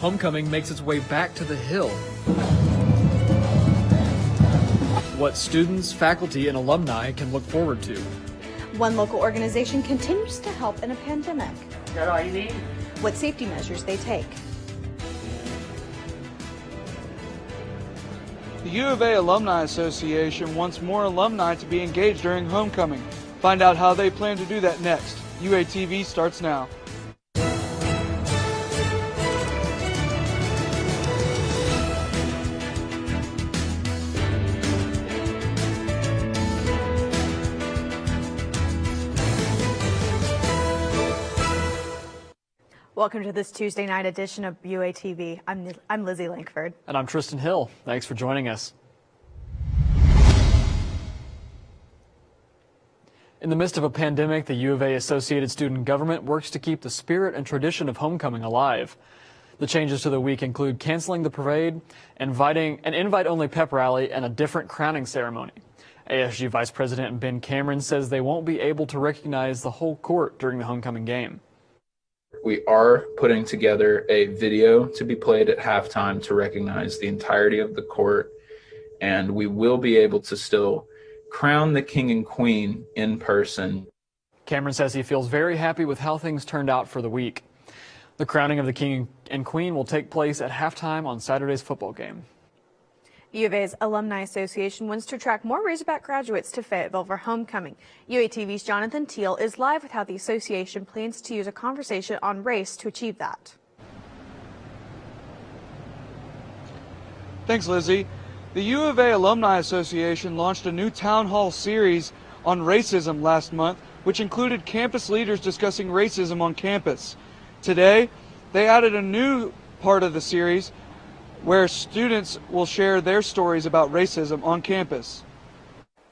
Homecoming makes its way back to the Hill. What students, faculty, and alumni can look forward to. One local organization continues to help in a pandemic. Is that all you need? What safety measures they take. The U of A Alumni Association wants more alumni to be engaged during homecoming. Find out how they plan to do that next. UATV starts now. Welcome to this Tuesday night edition of UATV. I'm Lizzy Lankford. And I'm Tristan Hill. Thanks for joining us. In the midst of a pandemic, the U of A Associated Student Government works to keep the spirit and tradition of homecoming alive. The changes to the week include canceling the parade, inviting an invite-only pep rally, and a different crowning ceremony. ASU Vice President Ben Cameron says they won't be able to recognize the whole court during the homecoming game. We are putting together a video to be played at halftime to recognize the entirety of the court, and we will be able to still crown the king and queen in person. Cameron says he feels very happy with how things turned out for the week. The crowning of the king and queen will take place at halftime on Saturday's football game. U of A's Alumni Association wants to attract more Razorback graduates to Fayetteville for homecoming. UATV's Jonathan Teal is live with how the association plans to use a conversation on race to achieve that. Thanks, Lizzy. The U of A Alumni Association launched a new town hall series on racism last month, which included campus leaders discussing racism on campus. Today, they added a new part of the series where students will share their stories about racism on campus.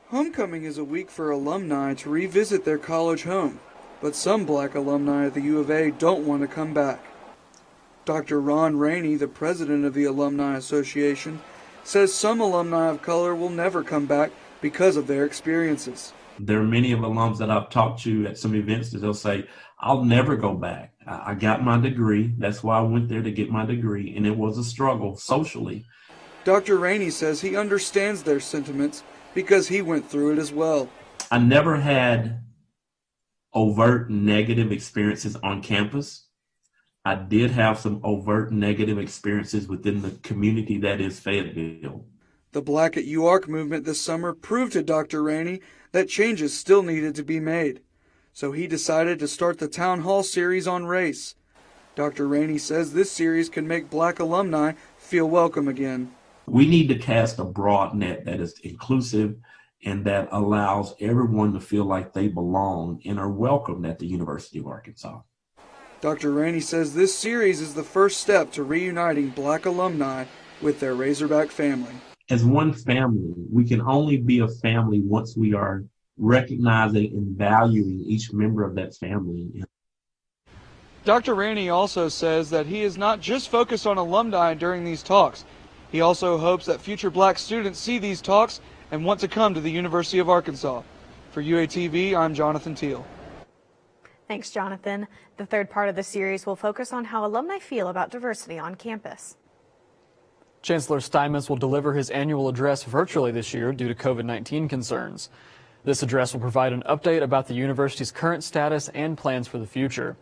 Homecoming is a week for alumni to revisit their college home, but some black alumni at the U of A don't want to come back. Dr. Ron Rainey, the president of the Alumni Association, says some alumni of color will never come back because of their experiences. There are many of alums that I've talked to at some events that they'll say, I'll never go back. I got my degree. That's why I went there, to get my degree, and it was a struggle socially. Dr. Rainey says he understands their sentiments because he went through it as well. I never had overt negative experiences on campus. I did have some overt negative experiences within the community that is Fayetteville. The Black at UARC movement this summer proved to Dr. Rainey that changes still needed to be made. So he decided to start the Town Hall series on race. Dr. Rainey says this series can make black alumni feel welcome again. We need to cast a broad net that is inclusive and that allows everyone to feel like they belong and are welcomed at the University of Arkansas. Dr. Rainey says this series is the first step to reuniting black alumni with their Razorback family. As one family, we can only be a family once we are recognizing and valuing each member of that family. Dr. Rainey also says that he is not just focused on alumni during these talks. He also hopes that future black students see these talks and want to come to the University of Arkansas. For UATV, I'm Jonathan Teal. Thanks, Jonathan. The third part of the series will focus on how alumni feel about diversity on campus. Chancellor Steinmetz will deliver his annual address virtually this year due to COVID-19 concerns. This address will provide an update about the university's current status and plans for the future.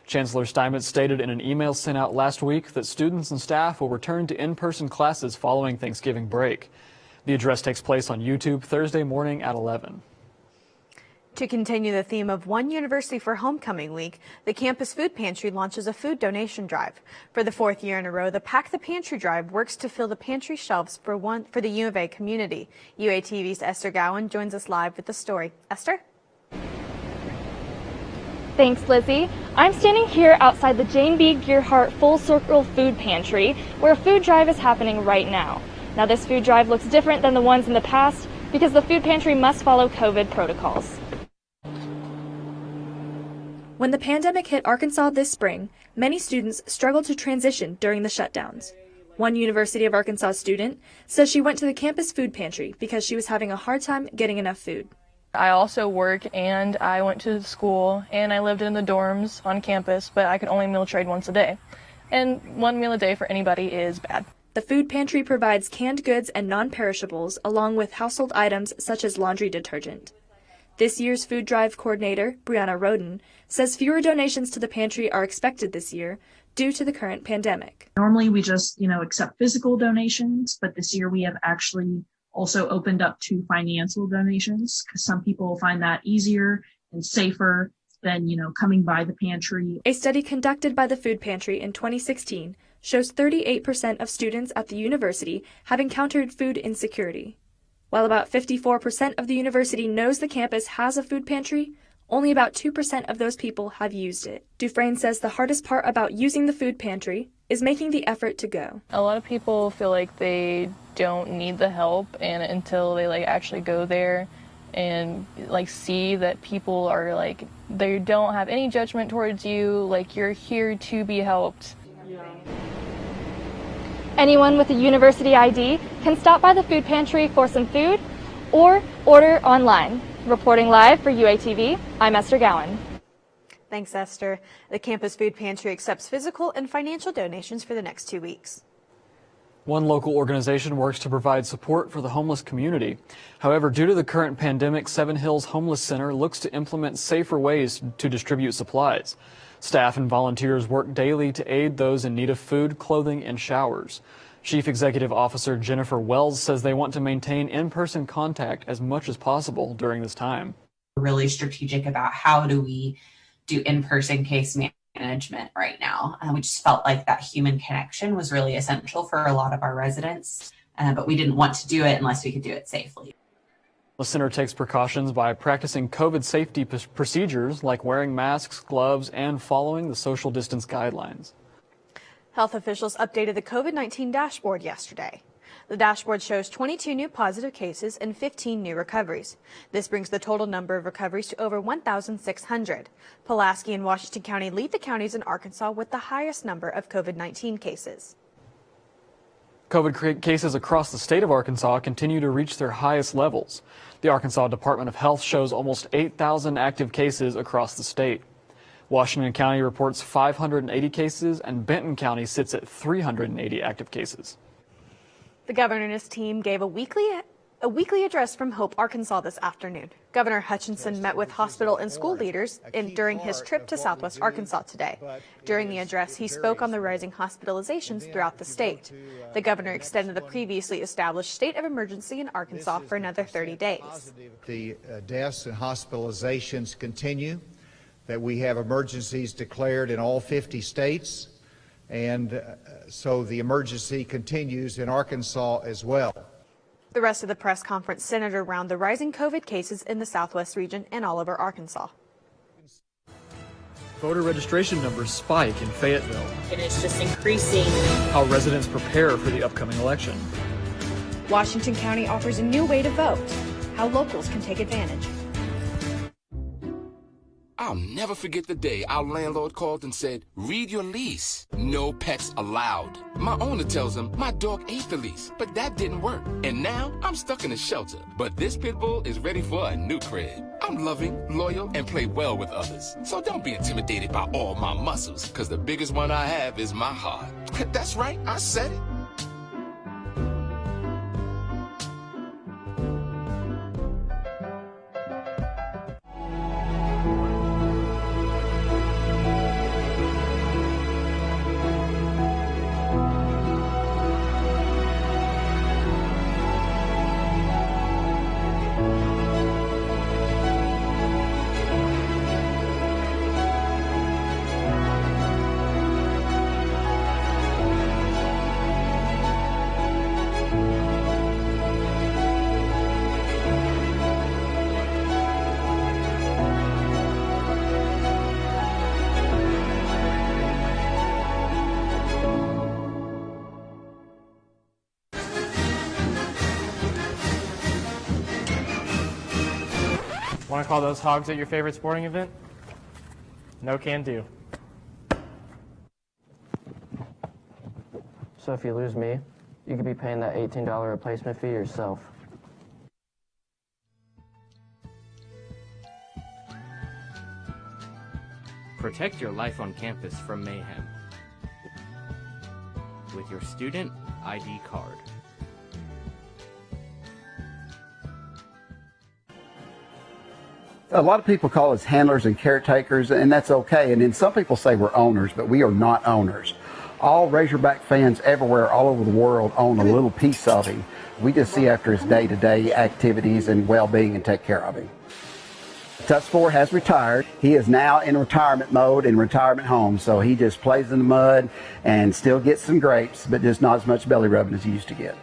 Chancellor Steinmetz stated in an email sent out last week that students and staff will return to in-person classes following Thanksgiving break. The address takes place on YouTube Thursday morning at 11. To continue the theme of One University for Homecoming Week, the campus food pantry launches a food donation drive. For the fourth year in a row, the Pack the Pantry drive works to fill the pantry shelves for the U of A community. UATV's Esther Gowan joins us live with the story. Esther? Thanks, Lizzy. I'm standing here outside the Jane B. Gearhart Full Circle Food Pantry, where a food drive is happening right now. Now, this food drive looks different than the ones in the past because the food pantry must follow COVID protocols. When the pandemic hit Arkansas this spring, many students struggled to transition during the shutdowns. One University of Arkansas student says she went to the campus food pantry because she was having a hard time getting enough food. I also work and I went to school and I lived in the dorms on campus, but I could only meal trade once a day. and one meal a day for anybody is bad. The food pantry provides canned goods and non-perishables, along with household items such as laundry detergent. This year's food drive coordinator, Brianna Roden, says fewer donations to the pantry are expected this year due to the current pandemic. Normally we just, accept physical donations, but this year we have actually also opened up to financial donations because some people find that easier and safer than, coming by the pantry. A study conducted by the food pantry in 2016 shows 38% of students at the university have encountered food insecurity. While about 54% of the university knows the campus has a food pantry, only about 2% of those people have used it. Dufresne says the hardest part about using the food pantry is making the effort to go. A lot of people feel like they don't need the help, and until they actually go there and see that people are they don't have any judgment towards you, you're here to be helped. Anyone with a university ID can stop by the food pantry for some food or order online. Reporting live for UATV, I'm Esther Gowan. Thanks, Esther. The campus food pantry accepts physical and financial donations for the next 2 weeks. One local organization works to provide support for the homeless community. However, due to the current pandemic, Seven Hills Homeless Center looks to implement safer ways to distribute supplies. Staff and volunteers work daily to aid those in need of food, clothing, and showers. Chief Executive Officer Jennifer Wells says they want to maintain in-person contact as much as possible during this time. We're really strategic about how do we do in-person case management right now. We just felt like that human connection was really essential for a lot of our residents, but we didn't want to do it unless we could do it safely. The center takes precautions by practicing COVID safety procedures like wearing masks, gloves, and following the social distance guidelines. Health officials updated the COVID-19 dashboard yesterday. The dashboard shows 22 new positive cases and 15 new recoveries. This brings the total number of recoveries to over 1,600. Pulaski and Washington County lead the counties in Arkansas with the highest number of COVID-19 cases. COVID cases across the state of Arkansas continue to reach their highest levels. The Arkansas Department of Health shows almost 8,000 active cases across the state. Washington County reports 580 cases, and Benton County sits at 380 active cases. The governor and his team gave a weekly address from Hope, Arkansas this afternoon. Governor Hutchinson met with hospital and school leaders during his trip to Southwest Arkansas today. During the address, he spoke on the rising hospitalizations throughout the state. The governor extended the previously established state of emergency in Arkansas for another 30 days. The deaths and hospitalizations continue, that we have emergencies declared in all 50 states, and so the emergency continues in Arkansas as well. The rest of the press conference centered around the rising COVID cases in the Southwest region and all over Arkansas. Voter registration numbers spike in Fayetteville. And it's just increasing. How residents prepare for the upcoming election. Washington County offers a new way to vote. How locals can take advantage. I'll never forget the day our landlord called and said, "Read your lease. No pets allowed." My owner tells him my dog ate the lease, but that didn't work. And now I'm stuck in a shelter. But this pit bull is ready for a new crib. I'm loving, loyal, and play well with others. So don't be intimidated by all my muscles, because the biggest one I have is my heart. That's right, I said it. Want to call those hogs at your favorite sporting event? No can do. So if you lose me, you could be paying that $18 replacement fee yourself. Protect your life on campus from mayhem. with your student ID card. A lot of people call us handlers and caretakers, and that's okay. And then some people say we're owners, but we are not owners. All Razorback fans everywhere, all over the world, own a little piece of him. We just see after his day-to-day activities and well-being and take care of him. Tuss 4 has retired. He is now in retirement mode in retirement home, so he just plays in the mud and still gets some grapes, but just not as much belly rubbing as he used to get.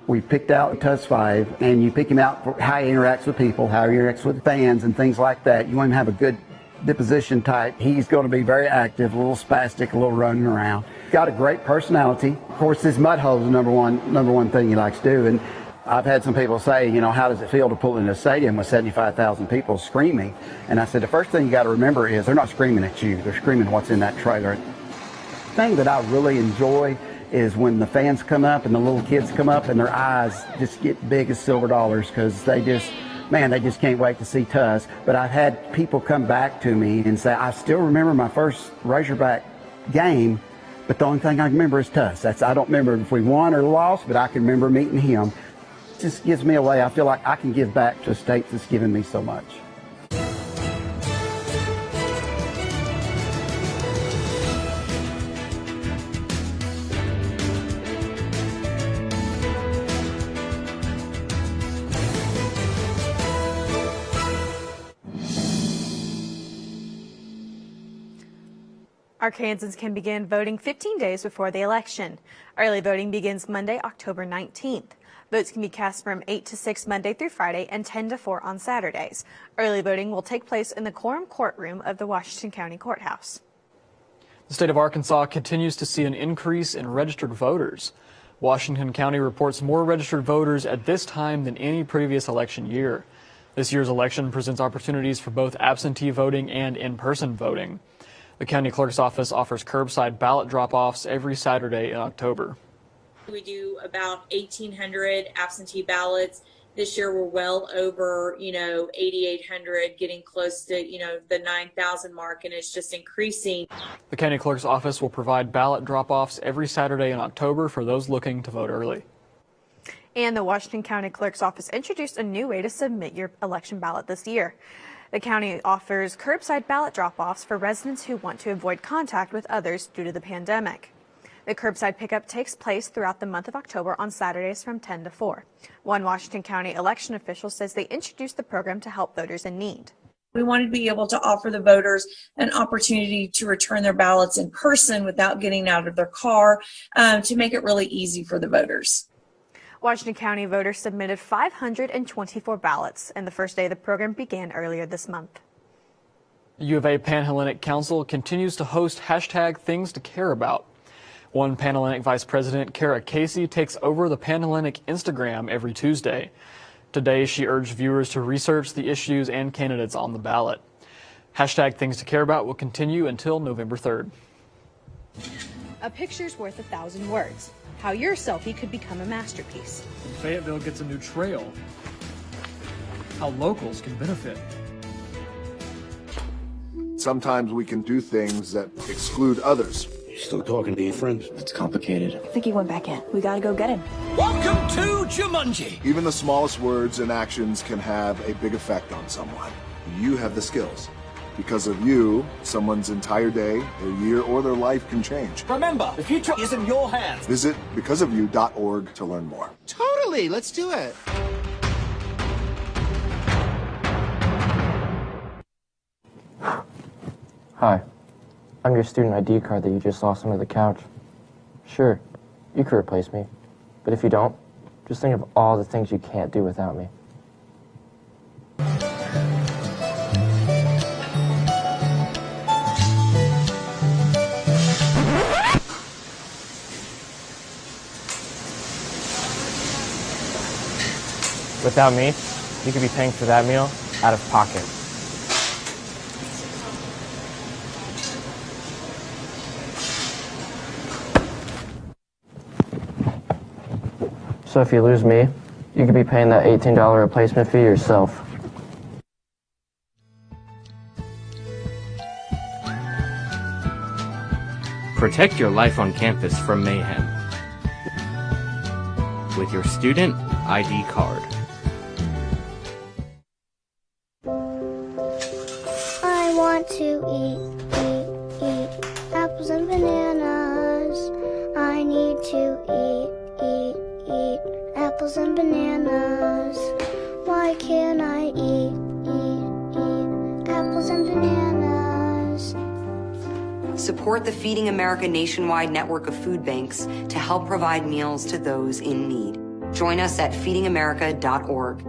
We picked out Tuss 5, and you pick him out for how he interacts with people, how he interacts with fans and things like that. You want him to have a good disposition type. He's going to be very active, a little spastic, a little running around. Got a great personality. Of course, this mud hole is the number one thing he likes to do. And I've had some people say, you know, how does it feel to pull into a stadium with 75,000 people screaming? And I said, the first thing you got to remember is they're not screaming at you. They're screaming what's in that trailer. The thing that I really enjoy is when the fans come up and the little kids come up and their eyes just get big as silver dollars because they just can't wait to see Tuss. But I've had people come back to me and say, I still remember my first Razorback game, but the only thing I can remember is Tuss. I don't remember if we won or lost, but I can remember meeting him. It just gives me a way. I feel like I can give back to a state that's given me so much. Arkansans can begin voting 15 days before the election. Early voting begins Monday, October 19th. Votes can be cast from 8 to 6 Monday through Friday and 10 to 4 on Saturdays. Early voting will take place in the quorum courtroom of the Washington County Courthouse. The state of Arkansas continues to see an increase in registered voters. Washington County reports more registered voters at this time than any previous election year. This year's election presents opportunities for both absentee voting and in-person voting. The county clerk's office offers curbside ballot drop-offs every Saturday in October. We do about 1,800 absentee ballots. This year we're well over, 8,800, getting close to, the 9,000 mark, and it's just increasing. The county clerk's office will provide ballot drop-offs every Saturday in October for those looking to vote early. And the Washington County Clerk's Office introduced a new way to submit your election ballot this year. The county offers curbside ballot drop-offs for residents who want to avoid contact with others due to the pandemic. The curbside pickup takes place throughout the month of October on Saturdays from 10 to 4. One Washington County election official says they introduced the program to help voters in need. We wanted to be able to offer the voters an opportunity to return their ballots in person without getting out of their car, to make it really easy for the voters. Washington County voters submitted 524 ballots, and the first day of the program began earlier this month. The U of A Panhellenic Council continues to host hashtag Things to Care About. One Panhellenic Vice President, Kara Casey, takes over the Panhellenic Instagram every Tuesday. Today, she urged viewers to research the issues and candidates on the ballot. Hashtag Things to Care About will continue until November 3rd. A picture's worth 1,000 words. How your selfie could become a masterpiece. Fayetteville gets a new trail. How locals can benefit. Sometimes we can do things that exclude others. You still talking to your friends? It's complicated. I think he went back in. We gotta go get him. Welcome to Jumanji! Even the smallest words and actions can have a big effect on someone. You have the skills. Because of you, someone's entire day, their year, or their life can change. Remember, the future is in your hands. Visit becauseofyou.org to learn more. Totally, let's do it. Hi, I'm your student ID card that you just lost under the couch. Sure, you could replace me, but if you don't, just think of all the things you can't do without me. Without me, you could be paying for that meal out of pocket. So if you lose me, you could be paying that $18 replacement fee yourself. Protect your life on campus from mayhem with your student ID card. I want to eat apples and bananas. I need to eat apples and bananas. Why can't I eat apples and bananas? Support the Feeding America nationwide network of food banks to help provide meals to those in need. Join us at feedingamerica.org.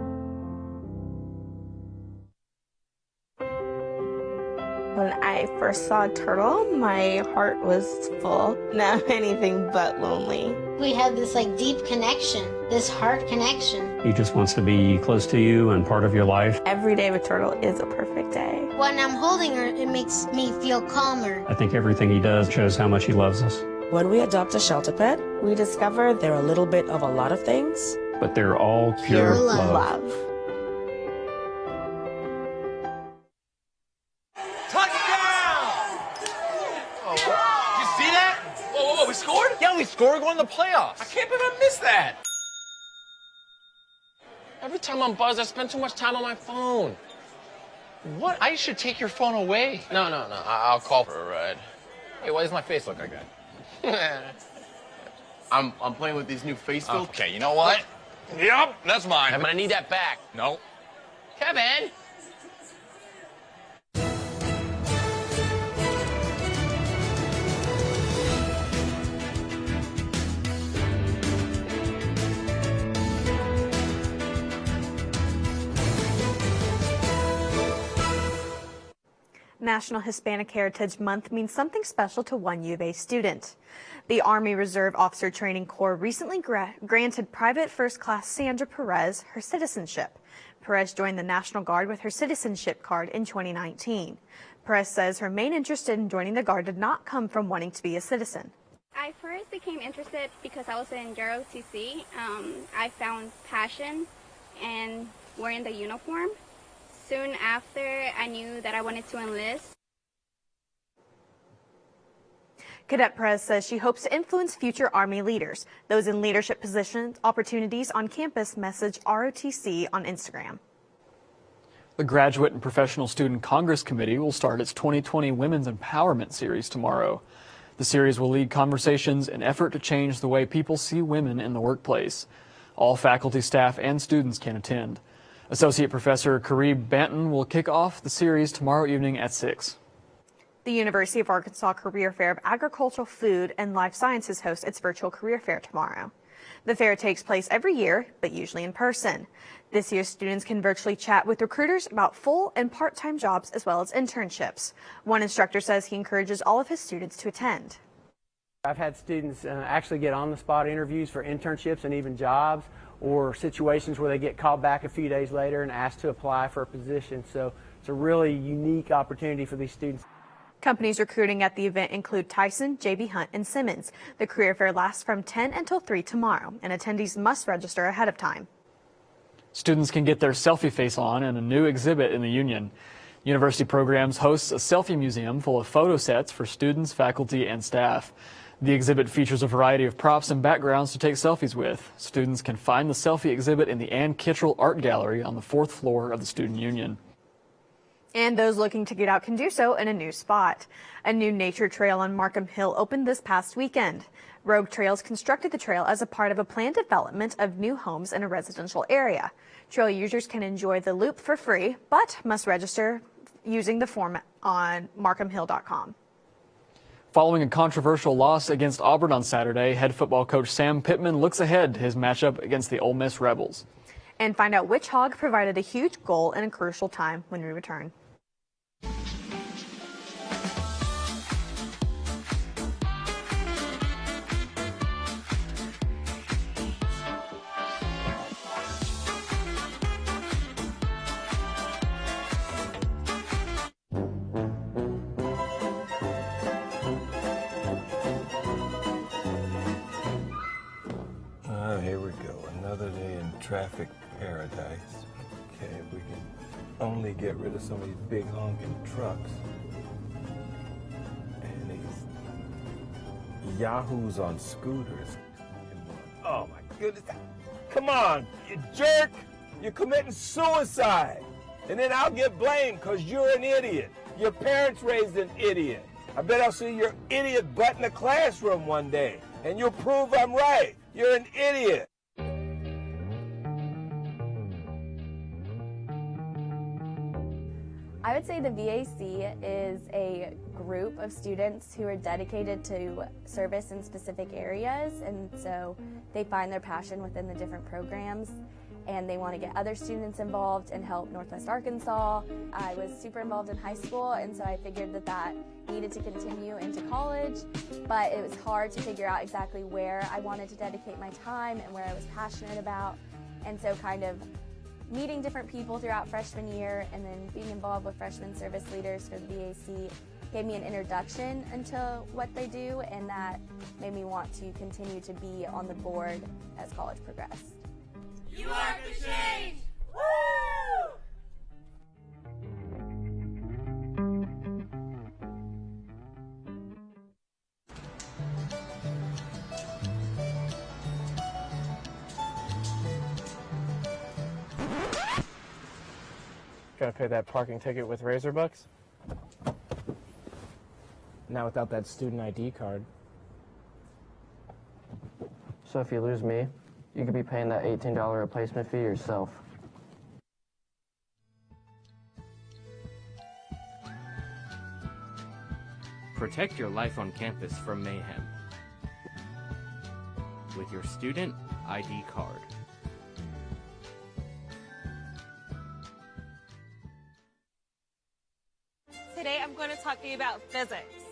When I first saw a turtle, my heart was full. Now I'm anything but lonely. We have this deep connection, this heart connection. He just wants to be close to you and part of your life. Every day with turtle is a perfect day. When I'm holding her, it makes me feel calmer. I think everything he does shows how much he loves us. When we adopt a shelter pet, we discover they're a little bit of a lot of things. But they're all pure love. We scored? Yeah, we scored. We're going to the playoffs. I can't believe I missed that. Every time I'm buzzed, I spend too much time on my phone. What? I should take your phone away. No. I'll call for a ride. Hey, why does my face look like that? I'm playing with these new face filters. Okay, you know what? Yep, that's mine. I'm gonna need that back. No. Kevin! National Hispanic Heritage Month means something special to one U of A student. The Army Reserve Officer Training Corps recently granted Private First Class Sandra Perez her citizenship. Perez joined the National Guard with her citizenship card in 2019. Perez says her main interest in joining the Guard did not come from wanting to be a citizen. I first became interested because I was in UATV. I found passion in wearing the uniform. Soon after, I knew that I wanted to enlist. Cadet Perez says she hopes to influence future Army leaders. Those in leadership positions, opportunities on campus message ROTC on Instagram. The Graduate and Professional Student Congress Committee will start its 2020 Women's Empowerment Series tomorrow. The series will lead conversations in an effort to change the way people see women in the workplace. All faculty, staff, and students can attend. Associate Professor Karib Banton will kick off the series tomorrow evening at 6. The University of Arkansas Career Fair of Agricultural, Food, and Life Sciences hosts its virtual career fair tomorrow. The fair takes place every year, but usually in person. This year, students can virtually chat with recruiters about full and part-time jobs as well as internships. One instructor says he encourages all of his students to attend. I've had students actually get on-the-spot interviews for internships and even jobs, or situations where they get called back a few days later and asked to apply for a position. So it's a really unique opportunity for these students. Companies recruiting at the event include Tyson, JB Hunt, and Simmons. The career fair lasts from 10 until 3 tomorrow, and attendees must register ahead of time. Students can get their selfie face on in a new exhibit in the Union. University Programs hosts a selfie museum full of photo sets for students, faculty, and staff. The exhibit features a variety of props and backgrounds to take selfies with. Students can find the selfie exhibit in the Ann Kittrell Art Gallery on the 4th floor of the Student Union. And those looking to get out can do so in a new spot. A new nature trail on Markham Hill opened this past weekend. Rogue Trails constructed the trail as a part of a planned development of new homes in a residential area. Trail users can enjoy the loop for free, but must register using the form on markhamhill.com. Following a controversial loss against Auburn on Saturday, head football coach Sam Pittman looks ahead to his matchup against the Ole Miss Rebels. And find out which hog provided a huge goal in a crucial time when we return. Here we go, another day in traffic paradise. Okay, if we can only get rid of some of these big honking trucks and these yahoos on scooters. Oh my goodness. Come on, you jerk! You're committing suicide. And then I'll get blamed because you're an idiot. Your parents raised an idiot. I bet I'll see your idiot butt in the classroom one day, and you'll prove I'm right. You're an idiot. I would say the VAC is a group of students who are dedicated to service in specific areas, and so they find their passion within the different programs, and they want to get other students involved and help Northwest Arkansas. I was super involved in high school, and so I figured that needed to continue into college, but it was hard to figure out exactly where I wanted to dedicate my time and where I was passionate about, and so kind of meeting different people throughout freshman year and then being involved with freshman service leaders for the VAC gave me an introduction into what they do, and that made me want to continue to be on the board as college progressed. You are the change! Woo! Gotta pay that parking ticket with Razorbucks? Now without that student ID card. So if you lose me, you could be paying that $18 replacement fee yourself. Protect your life on campus from mayhem with your student ID card. Today I'm going to talk to you about physics.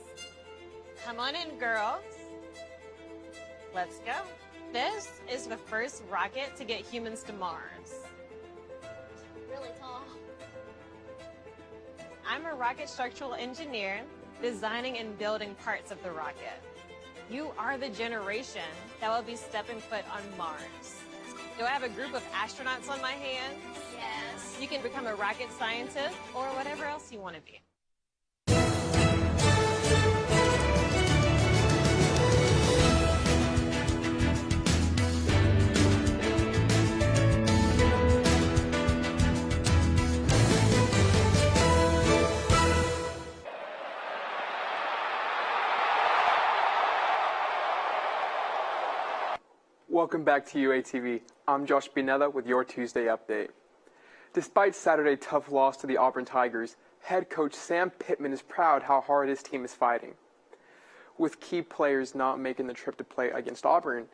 Come on in, girls. Let's go. This is the first rocket to get humans to Mars. Really tall. I'm a rocket structural engineer, designing and building parts of the rocket. You are the generation that will be stepping foot on Mars. Do I have a group of astronauts on my hands? Yes. You can become a rocket scientist or whatever else you want to be. Welcome back to UATV. I'm Josh Binella with your Tuesday update. Despite Saturday's tough loss to the Auburn Tigers, head coach Sam Pittman is proud how hard his team is fighting. With key players not making the trip to play against Auburn,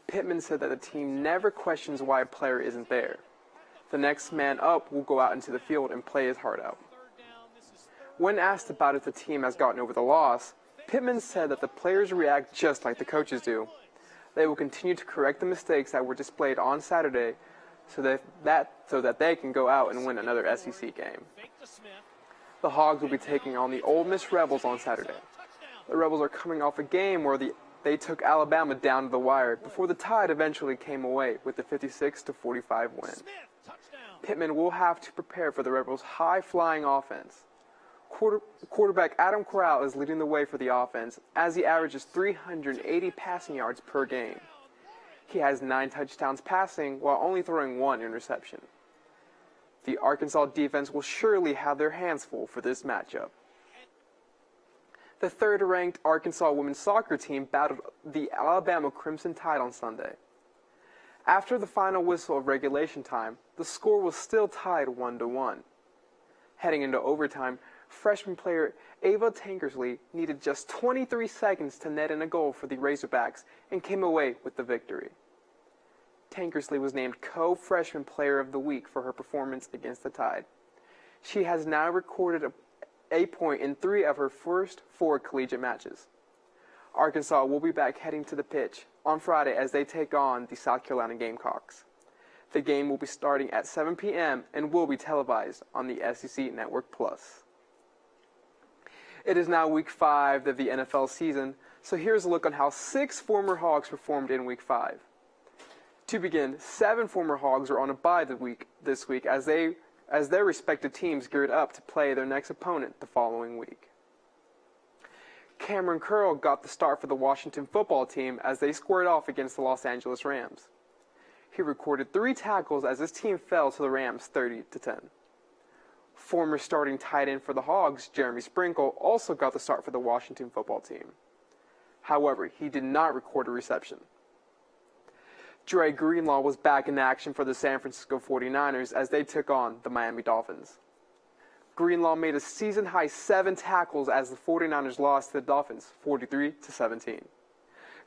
Pittman said that the team never questions why a player isn't there. The next man up will go out into the field and play his heart out. When asked about if the team has gotten over the loss, Pittman said that the players react just like the coaches do. They will continue to correct the mistakes that were displayed on Saturday so that they can go out and win another SEC game. The Hogs will be taking on the Ole Miss Rebels on Saturday. The Rebels are coming off a game where they took Alabama down to the wire before the Tide eventually came away with the 56-45 win. Pittman will have to prepare for the Rebels' high-flying offense. Quarterback Adam Corral is leading the way for the offense as he averages 380 passing yards per game. He has 9 touchdowns passing while only throwing 1 interception. The Arkansas defense will surely have their hands full for this matchup. The third-ranked Arkansas women's soccer team battled the Alabama Crimson Tide on Sunday. After the final whistle of regulation time, the score was still tied 1-1. Heading into overtime, freshman player Ava Tankersley needed just 23 seconds to net in a goal for the Razorbacks and came away with the victory. Tankersley was named Co-Freshman Player of the Week for her performance against the Tide. She has now recorded a point in 3 of her first 4 collegiate matches. Arkansas will be back heading to the pitch on Friday as they take on the South Carolina Gamecocks. The game will be starting at 7 p.m. and will be televised on the SEC Network Plus. It is now Week 5 of the NFL season, so here's a look on how 6 former Hogs performed in Week 5. To begin, 7 former Hogs are on a bye this week as their respective teams geared up to play their next opponent the following week. Cameron Curl got the start for the Washington football team as they squared off against the Los Angeles Rams. He recorded 3 tackles as his team fell to the Rams 30-10. Former starting tight end for the Hogs, Jeremy Sprinkle, also got the start for the Washington football team. However, he did not record a reception. Dre Greenlaw was back in action for the San Francisco 49ers as they took on the Miami Dolphins. Greenlaw made a season-high 7 tackles as the 49ers lost to the Dolphins 43-17.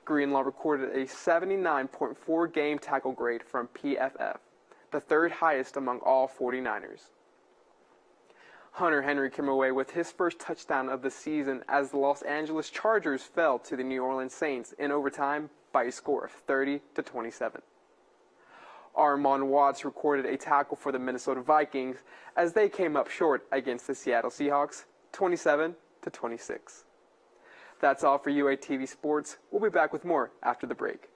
Greenlaw recorded a 79.4 game tackle grade from PFF, the 3rd highest among all 49ers. Hunter Henry came away with his first touchdown of the season as the Los Angeles Chargers fell to the New Orleans Saints in overtime by a score of 30-27. Armon Watts recorded a tackle for the Minnesota Vikings as they came up short against the Seattle Seahawks 27-26. That's all for UATV Sports. We'll be back with more after the break.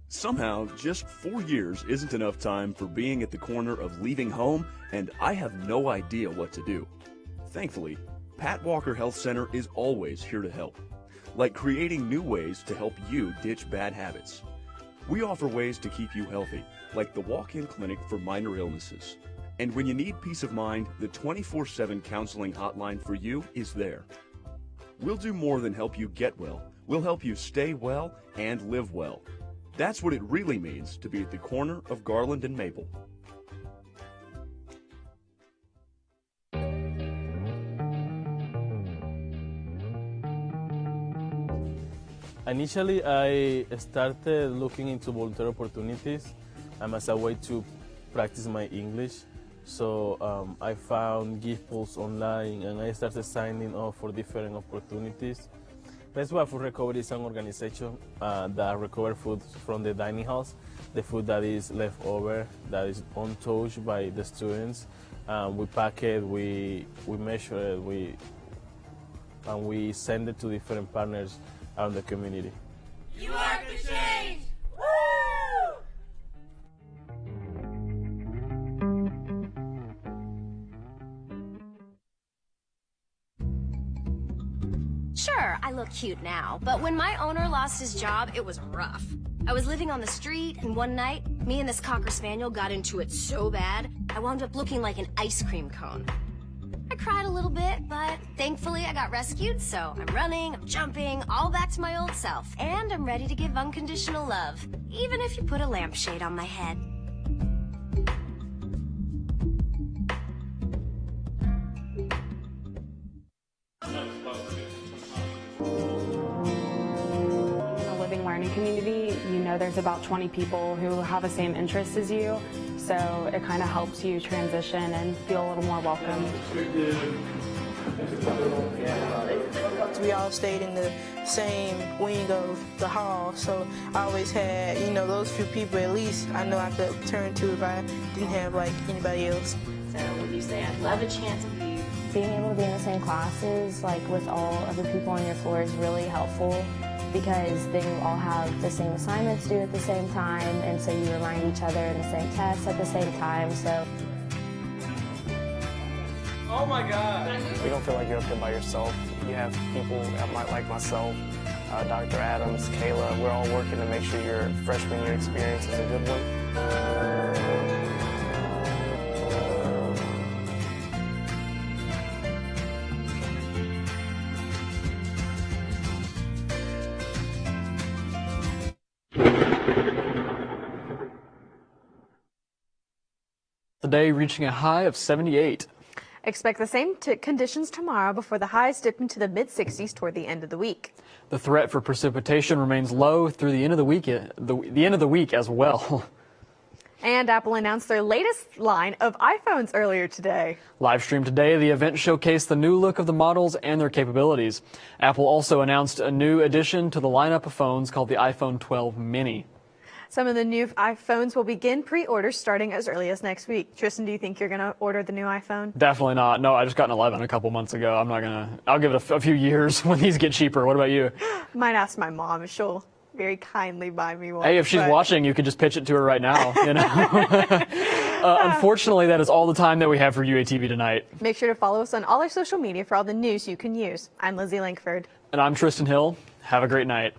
Somehow, just 4 years isn't enough time for being at the corner of leaving home, and I have no idea what to do. Thankfully, Pat Walker Health Center is always here to help, like creating new ways to help you ditch bad habits. We offer ways to keep you healthy, like the walk-in clinic for minor illnesses. And when you need peace of mind, the 24/7 counseling hotline for you is there. We'll do more than help you get well. We'll help you stay well and live well. That's what it really means to be at the corner of Garland and Maple. Initially, I started looking into volunteer opportunities as a way to practice my English. So I found gift pools online and I started signing up for different opportunities. Festival Food Recovery is an organization that recovers food from the dining halls, the food that is left over, that is untouched by the students. We pack it, we measure it, and we send it to different partners around the community. You are the change! Woo! Sure, I look cute now, but when my owner lost his job, it was rough. I was living on the street, and one night, me and this Cocker Spaniel got into it so bad, I wound up looking like an ice cream cone. I cried a little bit, but thankfully I got rescued, so I'm running, I'm jumping, all back to my old self, and I'm ready to give unconditional love, even if you put a lampshade on my head. Learning community, you know there's about 20 people who have the same interests as you, so it kind of helps you transition and feel a little more welcome. We all stayed in the same wing of the hall, so I always had, those few people at least I know I could turn to if I didn't have like anybody else. So would you say I'd love a chance with you? Being able to be in the same classes, like with all of the people on your floor, is really helpful, because then you all have the same assignments due at the same time, and so you remind each other in the same tests at the same time, so. Oh my God! You don't feel like you're up there by yourself. You have people like myself, Dr. Adams, Kayla, we're all working to make sure your freshman year experience is a good one. Today reaching a high of 78. Expect the same conditions tomorrow before the highs dip into the mid-60s toward the end of the week. The threat for precipitation remains low through the end of the week, the end of the week as well. And Apple announced their latest line of iPhones earlier today. Live streamed today, the event showcased the new look of the models and their capabilities. Apple also announced a new addition to the lineup of phones called the iPhone 12 Mini. Some of the new iPhones will begin pre-orders starting as early as next week. Tristan, do you think you're going to order the new iPhone? Definitely not. No, I just got an 11 a couple months ago. I'll give it a few years when these get cheaper. What about you? Might ask my mom if she'll very kindly buy me one. Hey, if she's watching, you could just pitch it to her right now, Unfortunately, that is all the time that we have for UATV tonight. Make sure to follow us on all our social media for all the news you can use. I'm Lizzy Lankford. And I'm Tristan Hill. Have a great night.